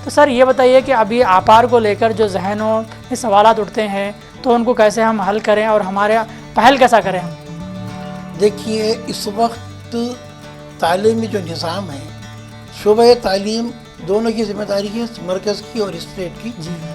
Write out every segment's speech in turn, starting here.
تو سر یہ بتائیے کہ ابھی آپار کو لے کر جو ذہنوں میں سوالات اٹھتے ہیں تو ان کو کیسے ہم حل کریں اور ہمارے پہل کیسا کریں ہم؟ دیکھیے اس وقت تعلیمی جو نظام ہے، شعبہ تعلیم دونوں کی ذمہ داری ہے، مرکز کی اور اسٹیٹ کی،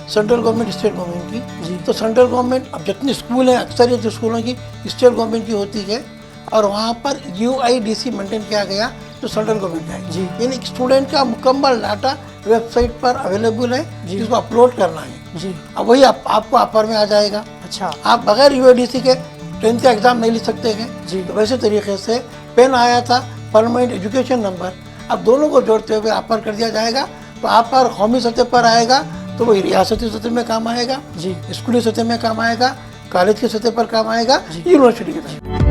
سینٹرل گورنمنٹ اسٹیٹ گورنمنٹ کی۔ تو سینٹرل گورنمنٹ اب جتنے اسکول ہیں اکثریت اسکولوں کی اسٹیٹ گورنمنٹ کی ہوتی ہے، اور وہاں پر UIDC مینٹین کیا گیا جو سینٹرل گورنمنٹ کا ہے، یعنی اسٹوڈنٹ کا مکمل ڈاٹا ویب سائٹ پر اویلیبل ہے جس کو اپلوڈ کرنا ہے۔ اب وہی آپ کو آپر میں آ جائے گا۔ اچھا، آپ بغیر UIDC کے 10th کا ایگزام نہیں لکھ سکتے ہیں۔ تو ویسے طریقے سے پین آیا تھا، پرماننٹ ایجوکیشن نمبر، اب دونوں کو جوڑتے ہوئے آپر کر دیا جائے گا، تو آپر قومی سطح پر آئے گا تو وہ ریاستی سطح میں کام آئے گا، اسکولی سطح میں کام آئے گا، کالج کی سطح پر کام آئے گا، یونیورسٹی کی سطح۔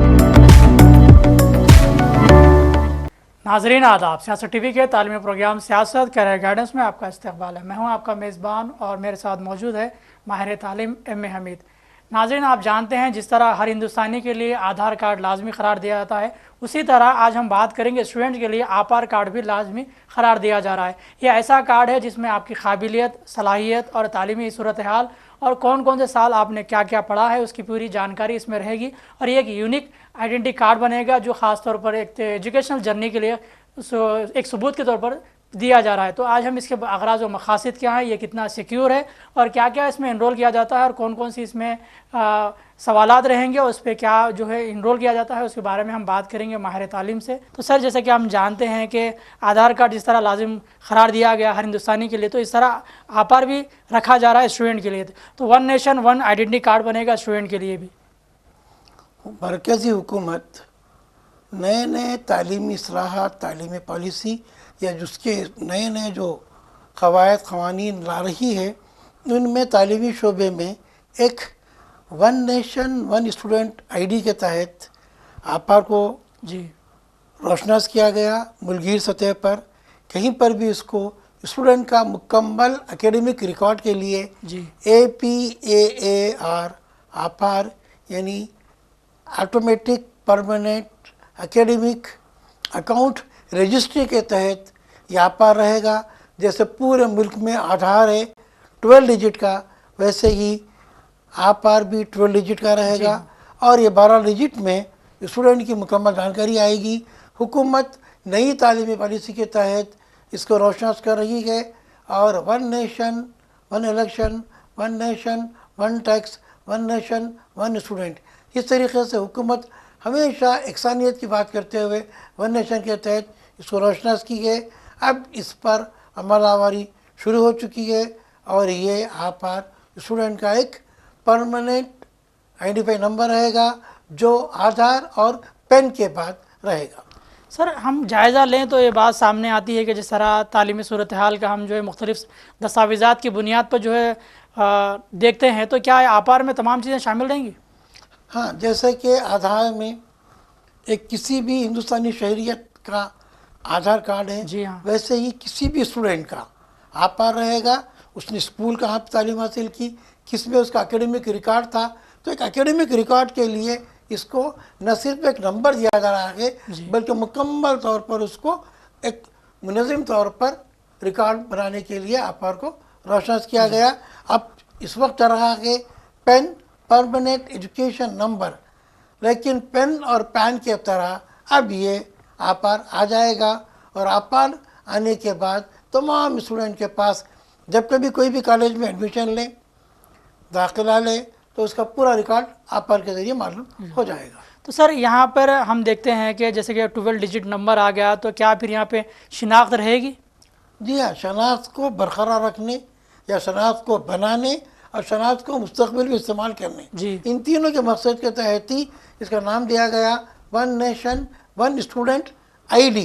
ناظرین آداب، سیاست ٹی وی کے تعلیمی پروگرام سیاست کیریئر گائیڈنس میں آپ کا استقبال ہے۔ میں ہوں آپ کا میزبان اور میرے ساتھ موجود ہے ماہر تعلیم ایم اے حمید۔ ناظرین، آپ جانتے ہیں جس طرح ہر ہندوستانی کے لیے آدھار کارڈ لازمی قرار دیا جاتا ہے، اسی طرح آج ہم بات کریں گے اسٹوڈنٹ کے لیے آپار کارڈ بھی لازمی قرار دیا جا رہا ہے۔ یہ ایسا کارڈ ہے جس میں آپ کی قابلیت، صلاحیت اور تعلیمی صورتحال اور کون کون سے سال آپ نے کیا کیا پڑھا ہے اس کی پوری جانکاری اس میں رہے گی، اور یہ ایک یونیک آئیڈینٹی کارڈ بنے گا جو خاص طور پر ایک ایجوکیشنل جرنی کے لیے ایک ثبوت کے طور پر دیا جا رہا ہے۔ تو آج ہم اس کے اغراض و مقاصد کیا ہیں، یہ کتنا سیکیور ہے اور کیا کیا اس میں انرول کیا جاتا ہے اور کون کون سی اس میں سوالات رہیں گے اور اس پہ کیا جو ہے انرول کیا جاتا ہے، اس کے بارے میں ہم بات کریں گے ماہر تعلیم سے۔ تو سر، جیسے کہ ہم جانتے ہیں کہ آدھار کارڈ جس طرح لازم قرار دیا گیا ہر ہندوستانی کے لیے، تو اس طرح آپار بھی رکھا جا رہا ہے اسٹوڈنٹ کے لیے، تو one nation one identity card بنے گا اسٹوڈنٹ کے لیے بھی۔ مرکزی حکومت نئے نئے تعلیمی اصلاحات، تعلیمی پالیسی یا جس کے نئے نئے جو قواعد قوانین لا رہی ہے، ان میں تعلیمی شعبے میں ایک one nation one student ID کے تحت آپار کو روشناس کیا گیا ملکگیر سطح پر۔ کہیں پر بھی اس کو اسٹوڈنٹ کا مکمل اکیڈمک ریکارڈ کے لیے APAAR آپار یعنی automatic permanent academic account registry کے تحت یہ آپار رہے گا۔ جیسے پورے ملک میں آدھار ہے 12 ڈیجٹ کا، ویسے ہی آپار بھی 12 ڈیجٹ کا رہے گا، اور یہ 12 ڈیجٹ میں اسٹوڈنٹ کی مکمل جانکاری آئے گی۔ حکومت نئی تعلیمی پالیسی کے تحت اس کو روشناس کر رہی ہے، اور one nation one election, one nation one tax, one nation one student, اس طریقے سے حکومت ہمیشہ یکسانیت کی بات کرتے ہوئے ون نیشن کے تحت اس کو روشناس کی ہے۔ اب اس پر عمل آوری شروع ہو چکی ہے، اور یہ آپار اسٹوڈنٹ کا ایک پرماننٹ آئیڈینٹیفائی نمبر رہے گا جو آدھار اور پین کے بعد رہے گا۔ سر، ہم جائزہ لیں تو یہ بات سامنے آتی ہے کہ جس طرح تعلیمی صورتحال کا ہم جو ہے مختلف دستاویزات کی بنیاد پر جو ہے دیکھتے ہیں، تو کیا آپار میں تمام چیزیں شامل رہیں گی؟ ہاں، جیسے کہ آدھار میں ایک کسی بھی ہندوستانی شہریت کا آدھار کارڈ ہے، ویسے ہی کسی بھی اسٹوڈنٹ کا آپار رہے گا۔ اس نے اسکول کہاں پہ تعلیم حاصل کی، کس میں اس کا اکیڈمک ریکارڈ تھا، تو ایک اکیڈمک ریکارڈ کے لیے اس کو نہ صرف ایک نمبر دیا جا رہا ہے بلکہ مکمل طور پر اس کو ایک منظم طور پر ریکارڈ بنانے کے لیے آپار کو روشناس کیا گیا۔ اب اس وقت چل رہا ہے پین پرماننٹ ایجوکیشن نمبر، لیکن پین اور پین کے طرح اب یہ آپار آ جائے گا، اور آپار آنے کے بعد تمام اسٹوڈنٹ کے پاس جب کبھی کوئی بھی کالج میں ایڈمیشن لیں، داخلہ لیں، تو اس کا پورا ریکارڈ آپار کے ذریعے معلوم ہو جائے گا۔ تو سر، یہاں پر ہم دیکھتے ہیں کہ جیسے کہ 12 ڈیجٹ نمبر آ گیا، تو کیا پھر یہاں پہ شناخت رہے گی؟ جی ہاں، شناخت کو برقرار رکھنے یا شناخت کو بنانے اور شناخت کو مستقبل میں استعمال کرنے، ان تینوں کے مقصد کے تحت ہی اس کا نام دیا گیا one nation one student ID۔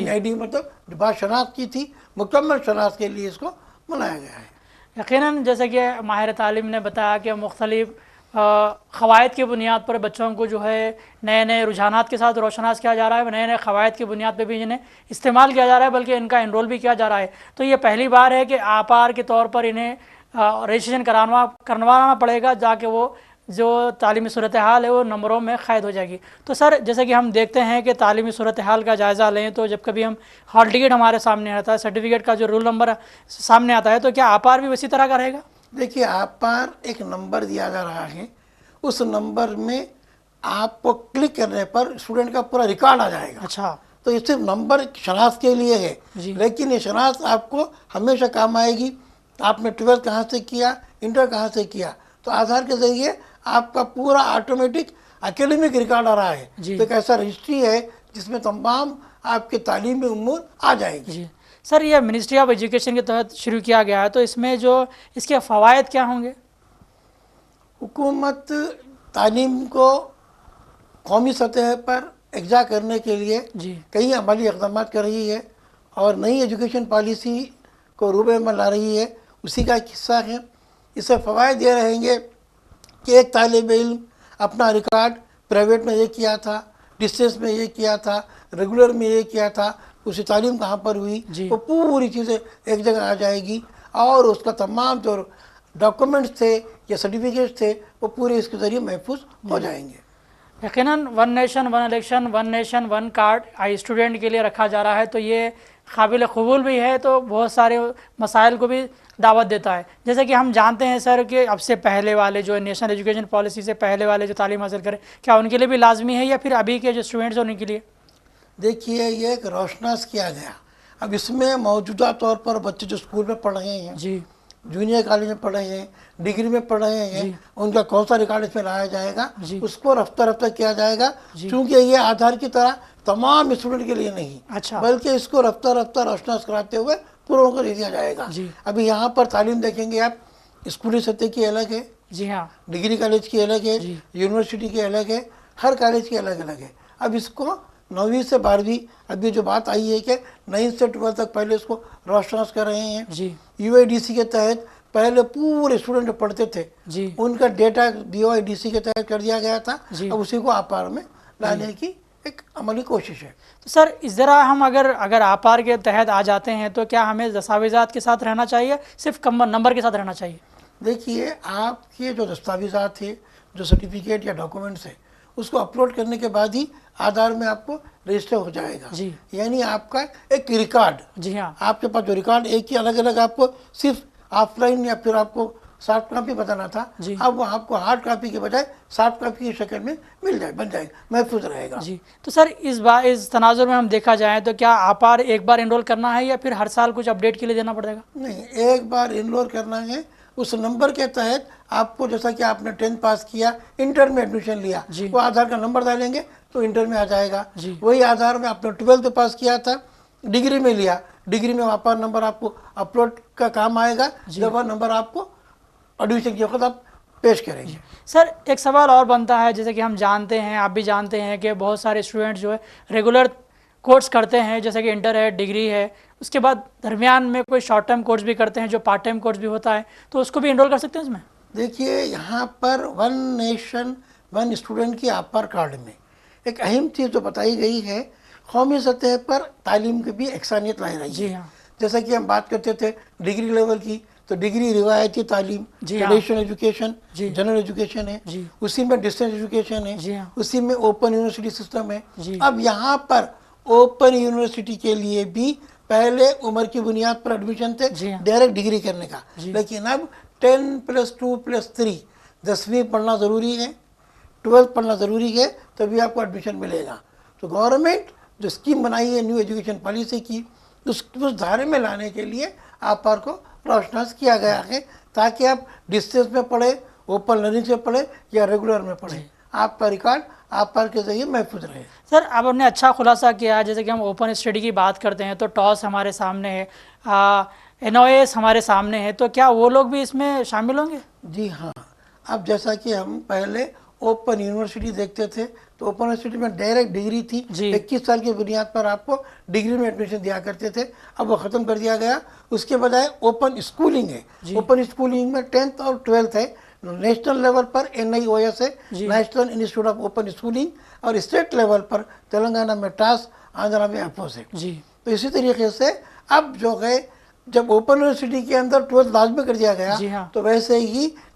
ID مطلب جو بات شناخت کی تھی، مکمل شناخت کے لیے اس کو بنایا گیا ہے۔ یقیناً جیسے کہ ماہر تعلیم نے بتایا کہ مختلف قواعد کی بنیاد پر بچوں کو جو ہے نئے نئے رجحانات کے ساتھ روشناس کیا جا رہا ہے، نئے نئے قواعد کی بنیاد پہ بھی انہیں استعمال کیا جا رہا ہے، بلکہ ان کا انرول بھی کیا جا رہا ہے۔ تو یہ پہلی بار ہے کہ آپار کے طور پر انہیں رجسٹریشن کروانا پڑے گا، تاکہ وہ جو تعلیمی صورتحال ہے وہ نمبروں میں قید ہو جائے گی. تو سر جیسے کہ ہم دیکھتے ہیں کہ تعلیمی صورتحال کا جائزہ لیں تو جب کبھی ہم ہال ٹکٹ ہمارے سامنے آتا ہے, سرٹیفکیٹ کا جو رول نمبر سامنے آتا ہے, تو کیا آپار بھی اسی طرح کا رہے گا؟ دیکھیے آپ پر ایک نمبر دیا جا رہا ہے, اس نمبر میں آپ کو کلک کرنے پر اسٹوڈنٹ کا پورا ریکارڈ آ جائے گا. اچھا تو یہ صرف نمبر شناخت کے لیے ہے, جی. لیکن یہ شناخت آپ کو ہمیشہ کام آئے گی. آپ نے 12 کہاں سے کیا, انٹر کہاں سے کیا, تو آدھار کے ذریعے آپ کا پورا آٹومیٹک اکیڈمک ریکارڈ آ رہا ہے. جی. تو ایک ایسا رجسٹری ہے جس میں تمام آپ کے تعلیمی امور آ جائیں گی. جی سر, یہ منسٹری آف ایجوکیشن کے تحت شروع کیا گیا ہے, تو اس میں جو اس کے فوائد کیا ہوں گے؟ حکومت تعلیم کو قومی سطح پر اجرا کرنے کے لیے جی کئی عملی اقدامات کر رہی ہے اور نئی ایجوکیشن پالیسی کو روبے میں لا رہی ہے. اسی کا ایک حصہ ہے. اس سے فوائد یہ رہیں گے کہ ایک طالب علم اپنا ریکارڈ پرائیویٹ میں یہ کیا تھا, ڈسٹینس میں یہ کیا تھا, ریگولر میں یہ کیا تھا, اس کی تعلیم کہاں پر ہوئی, جی. وہ پوری چیزیں ایک جگہ آ جائے گی اور اس کا تمام جو ڈاکومنٹس تھے یا سرٹیفکیٹس تھے وہ پورے اس کے ذریعے محفوظ ہو جائیں گے. یقیناً one nation one election, one nation one card student کے لیے رکھا جا رہا ہے, تو یہ قابل قبول بھی ہے, تو بہت سارے مسائل کو بھی دعوت دیتا ہے. جیسے کہ ہم جانتے ہیں سر کہ اب سے پہلے والے جو نیشنل ایجوکیشن پالیسی سے پہلے والے جو تعلیم حاصل کریں, کیا ان کے لیے بھی لازمی ہے یا پھر ابھی کے جو اسٹوڈنٹس ہیں ان کے لیے؟ دیکھیے یہ ایک روشناس کیا گیا. اب اس میں موجودہ طور پر بچے جو اسکول میں پڑھ رہے ہیں, جی جونیئر کالج میں پڑھ رہے ہیں, ڈگری میں پڑھ رہے ہیں, ان کا کون سا ریکارڈ اس میں لایا جائے گا, جی. اس کو رفتہ رفتہ کیا جائے گا. چونکہ یہ آدھار کی طرح تمام اسٹوڈنٹ کے لیے نہیں, اچھا بلکہ اس کو رفتہ رفتہ روشناس کراتے ہوئے پوروں کو دے دیا جائے گا. جی. ابھی یہاں پر تعلیم دیکھیں گے آپ, اسکولی سطح کی الگ ہے, جی ہاں ڈگری کالج کی الگ ہے, جی. یونیورسٹی کی الگ ہے, ہر کالج کی الگ الگ ہے. اب اس کو 9ویں سے 12ویں, ابھی جو بات آئی ہے کہ 9 سے 12 تک پہلے اس کو روشناس کر رہے ہیں. جی UIDC کے تحت پہلے پورے اسٹوڈنٹ پڑھتے تھے, جی ان کا ڈیٹا BOIDC کے تحت کر دیا گیا تھا. جی. اب اسی کو آپار میں لانے کی ایک عملی کوشش ہے. تو سر اس طرح ہم اگر آپار کے تحت آ جاتے ہیں تو کیا ہمیں دستاویزات کے ساتھ رہنا چاہیے, صرف نمبر کے ساتھ رہنا چاہیے؟ دیکھیے آپ کے جو دستاویزات ہیں, جو سرٹیفکیٹ یا ڈاکومنٹس ہیں, اس کو اپلوڈ کرنے کے بعد ہی آدھار میں آپ کو رجسٹر ہو جائے گا. جی. یعنی آپ کا ایک ریکارڈ, جی ہاں آپ کے پاس جو ریکارڈ ایک ہی الگ الگ آپ کو صرف آف لائن یا پھر آپ کو سافٹ کاپی بتانا تھا, جی. اب وہ آپ کو ہارڈ کاپی کے بجائے سافٹ کاپی کی شکل میں مل جائے, بن جائے گا, محفوظ رہے گا. جی. تو سر اس تناظر میں ہم دیکھا جائے تو کیا آپار ایک بار انرول کرنا ہے یا پھر ہر سال کچھ اپڈیٹ کے لیے دینا پڑے گا؟ نہیں, ایک بار انرول کرنا ہے. اس نمبر کے تحت آپ کو, جیسا کہ آپ نے 10th پاس کیا, انٹر میں ایڈمیشن لیا, جی. وہ آدھار کا نمبر ڈالیں گے تو انٹر میں آ جائے گا. جی. وہی آدھار میں آپ نے 12th پاس کیا تھا, ڈگری میں لیا, ڈگری میں آپار نمبر آپ کو اپلوڈ کا کام آئے گا, جب وہ نمبر آپ کو ایڈمیشن کے وقت آپ پیش کریں گے. سر ایک سوال اور بنتا ہے, جیسے کہ ہم جانتے ہیں, آپ بھی جانتے ہیں کہ بہت سارے اسٹوڈنٹس جو ہے ریگولر کورس کرتے ہیں, جیسے کہ انٹر ہے, ڈگری ہے, اس کے بعد درمیان میں کوئی شارٹ ٹرم کورس بھی کرتے ہیں جو پارٹ ٹائم کورس بھی ہوتا ہے, تو اس کو بھی انرول کر سکتے ہیں اس میں؟ دیکھیے یہاں پر ون نیشن ون اسٹوڈنٹ کی آپار کارڈ میں ایک اہم چیز جو بتائی گئی ہے, قومی سطح پر تعلیم کی بھی یکسانیت لائی رہی ہے. جی ہاں. جیسا کہ ہم بات کرتے تھے ڈگری لیول کی, تو ڈگری روایتی تعلیم, ٹریڈیشنل ایجوکیشن, جنرل ایجوکیشن ہے, اسی میں ڈسٹینس ایجوکیشن ہے, اسی میں اوپن یونیورسٹی سسٹم ہے. اب یہاں پر اوپن یونیورسٹی کے لیے بھی پہلے عمر کی بنیاد پر ایڈمیشن تھے ڈائریکٹ ڈگری کرنے کا, لیکن اب 10+2+3 10ویں پڑھنا ضروری ہے, 12th پڑھنا ضروری ہے, تبھی آپ کو ایڈمیشن ملے گا. تو گورنمنٹ جو اسکیم بنائی ہے نیو ایجوکیشن پالیسی کی, اس دھارے میں لانے کے لیے آپار کو روشناس کیا گیا ہے, تاکہ آپ ڈسٹینس میں پڑھیں, اوپن لرننگ سے پڑھیں یا ریگولر میں پڑھیں, آپ کا ریکارڈ آپار کے ذریعے محفوظ رہے. سر آپ نے اچھا خلاصہ کیا, جیسے کہ ہم اوپن اسٹڈی کی بات کرتے ہیں تو ٹاس ہمارے سامنے ہے, NOAS ہمارے سامنے ہے, تو کیا وہ لوگ بھی اس میں شامل ہوں گے؟ جی ہاں. اب جیسا کہ ہم پہلے اوپن یونیورسٹی دیکھتے تھے, تو اوپن یونیورسٹی میں ڈائریکٹ ڈگری تھی, 21 سال کی بنیاد پر آپ کو ڈگری میں ایڈمیشن دیا کرتے تھے, اب وہ ختم کر دیا گیا. اس کے بجائے اوپن اسکولنگ ہے. اوپن اسکولنگ میں 10th اور 12th ہے, نیشنل لیول پر NIOS ہے, national institute of open schooling, اور اسٹیٹ لیول پر تلنگانہ میں ٹاس, آندھرا میں افوز ہے. تو اسی طریقے سے اب جو ہے جب اوپن یونیورسٹی کے اندر 12th لازمی کر دیا گیا, تو ویسے ہی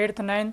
8th 9th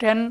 10